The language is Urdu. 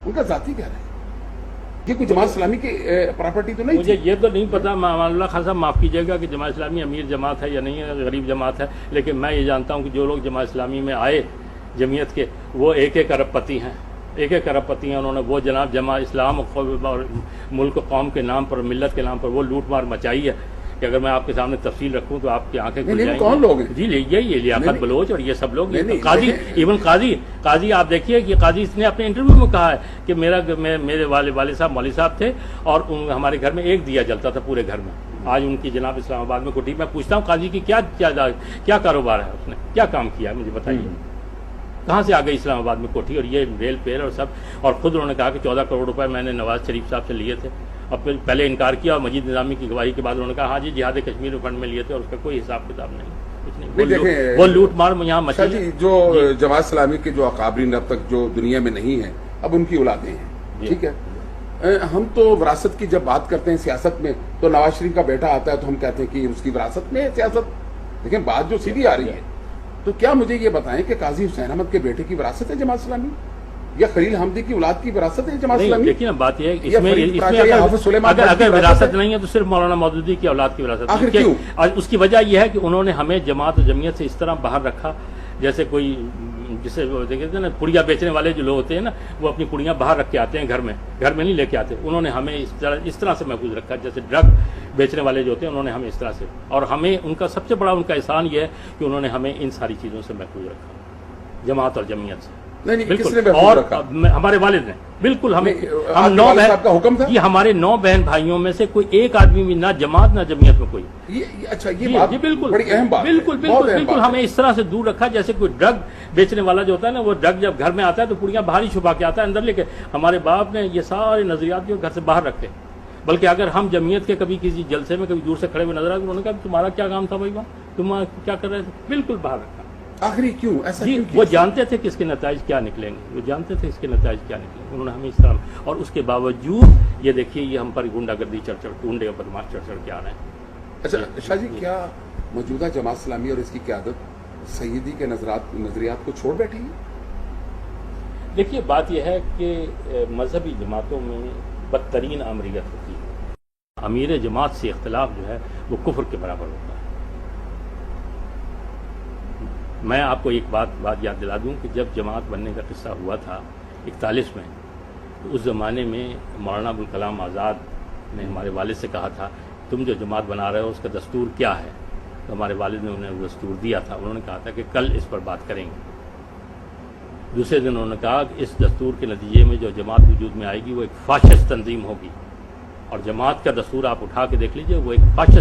ان کا ذاتی گھر ہے، یہ کوئی جماعت اسلامی کی پراپرٹی تو نہیں مجھے تھی؟ یہ تو نہیں پتا، امان اللہ خان صاحب معاف کیجیے گا کہ جماعت اسلامی امیر جماعت ہے یا نہیں ہے، غریب جماعت ہے، لیکن میں یہ جانتا ہوں کہ جو لوگ جماعت اسلامی میں آئے جمعیت کے، وہ ایک ایک ارب پتی ہیں، ایک ایک ارب پتی ہیں انہوں نے، وہ جناب جماعت اسلام اور ملک و قوم کے نام پر، ملت کے نام پر وہ لوٹ مار مچائی ہے کہ اگر میں آپ کے سامنے تفصیل رکھوں تو آپ کی آنکھیں کھل جائیں گی۔ کون لوگ ہیں؟ جی یہ لیاقت بلوچ اور یہ سب لوگ، نہیں، قاضی، ایون قاضی آپ دیکھیے کہ قاضی اس نے اپنے انٹرویو میں کہا ہے کہ میرے والد صاحب مولوی صاحب تھے اور ہمارے گھر میں ایک دیا جلتا تھا پورے گھر میں، آج ان کی جناب اسلام آباد میں کوٹھی۔ میں پوچھتا ہوں قاضی کی کیا کاروبار ہے، اس نے کیا کام کیا ہے، مجھے بتائیے کہاں سے آ گئی اسلام آباد میں کوٹھی اور یہ ریل پیر اور سب، اور خود انہوں نے کہا کہ 14 کروڑ روپے میں نے نواز شریف صاحب سے لیے تھے، اور پھر پہلے انکار کیا اور مجید نظامی کی گواہی کے بعد انہوں نے کہا ہاں جی جہاد کشمیر میں فنڈ میں لیے تھے اور اس کا کوئی حساب کتاب نہیں، کچھ نہیں، وہ لوٹ مار یہاں مچی ہے۔ جو جماعت اسلامی کے جو اکابرین اب تک جو دنیا میں نہیں ہیں، اب ان کی اولادیں ہیں، ٹھیک ہے، ہم تو وراثت کی جب بات کرتے ہیں سیاست میں تو نواز شریف کا بیٹا آتا ہے تو ہم کہتے ہیں کہ اس کی وراثت میں ہے سیاست، لیکن بات جو سیدھی آ رہی ہے، تو کیا مجھے یہ بتائیں کہ قاضی حسین احمد کے بیٹے کی وراثت ہے جماعت اسلامی، یا خلیل حمدی کی اولاد کی وراثت ہے جماعت اسلامی؟ دیکھیے نا بات یہ ہے اگر وراثت نہیں ہے تو صرف مولانا مودودی کی اولاد کی وراثت آخر کیوں؟ اس کی وجہ یہ ہے کہ انہوں نے ہمیں جماعت و جمعیت سے اس طرح باہر رکھا جیسے کوئی جسے دیکھتے نا پڑیاں بیچنے والے جو لوگ ہوتے ہیں نا، وہ اپنی پڑیاں باہر رکھ کے آتے ہیں گھر میں نہیں لے کے آتے، انہوں نے ہمیں اس طرح سے محفوظ رکھا، جیسے ڈرگ بیچنے والے جو ہوتے ہیں انہوں نے ہمیں اس طرح سے، اور ہمیں ان کا سب سے بڑا ان کا احسان یہ ہے کہ انہوں نے ہمیں ان ساری چیزوں سے محفوظ رکھا، جماعت اور جمعیت سے۔ بالکل، اور ہمارے والد نے بالکل ہم 9 بہن، یہ ہمارے 9 بہن بھائیوں میں سے کوئی ایک آدمی بھی نہ جماعت نہ جمعیت میں کوئی، اچھا یہ بات بالکل بڑی اہم بات ہے، بالکل ہمیں اس طرح سے دور رکھا جیسے کوئی ڈرگ بیچنے والا جو ہوتا ہے نا، وہ ڈرگ جب گھر میں آتا ہے تو پڑیاں باہر ہی چھپا کے آتا ہے اندر لے کے، ہمارے باپ نے یہ سارے نظریات جو گھر سے باہر رکھے، بلکہ اگر ہم جمعیت کے کبھی کسی جلسے میں کبھی دور سے کھڑے ہوئے نظر آئے تو انہوں نے کہا تمہارا کیا کام تھا بھائی وہاں، تم کیا کر رہے تھے، بالکل باہر رکھا۔ آخری کیوں ایسا؟ جی وہ جانتے تھے کہ اس کے نتائج کیا نکلیں گے، وہ جانتے تھے اس کے نتائج کیا نکلیں گے، انہوں نے ہمیں اس طرح، اور اس کے باوجود یہ دیکھیے یہ ہم پر گنڈا گردی ڈونڈے اور بدماش چڑھ کے آ رہے ہیں۔ اچھا شاہ جی، کیا موجودہ جماعت اسلامی اور اس کی قیادت سیدی کے نظریات کو چھوڑ بیٹھی ہے؟ دیکھیے بات یہ ہے کہ مذہبی جماعتوں میں بدترین آمریت ہوتی ہے، امیر جماعت سے اختلاف جو ہے وہ کفر کے برابر ہوتا ہے۔ میں آپ کو ایک بات یاد دلا دوں کہ جب جماعت بننے کا قصہ ہوا تھا 41 میں، تو اس زمانے میں مولانا ابوالکلام آزاد نے ہمارے والد سے کہا تھا تم جو جماعت بنا رہے ہو اس کا دستور کیا ہے، تو ہمارے والد نے انہیں وہ دستور دیا تھا، انہوں نے کہا تھا کہ کل اس پر بات کریں گے۔ دوسرے دن انہوں نے کہا کہ اس دستور کے نتیجے میں جو جماعت وجود میں آئے گی وہ ایک فاشسٹ تنظیم ہوگی، اور جماعت کا دستور آپ اٹھا کے دیکھ لیجئے وہ ایک فاشسٹ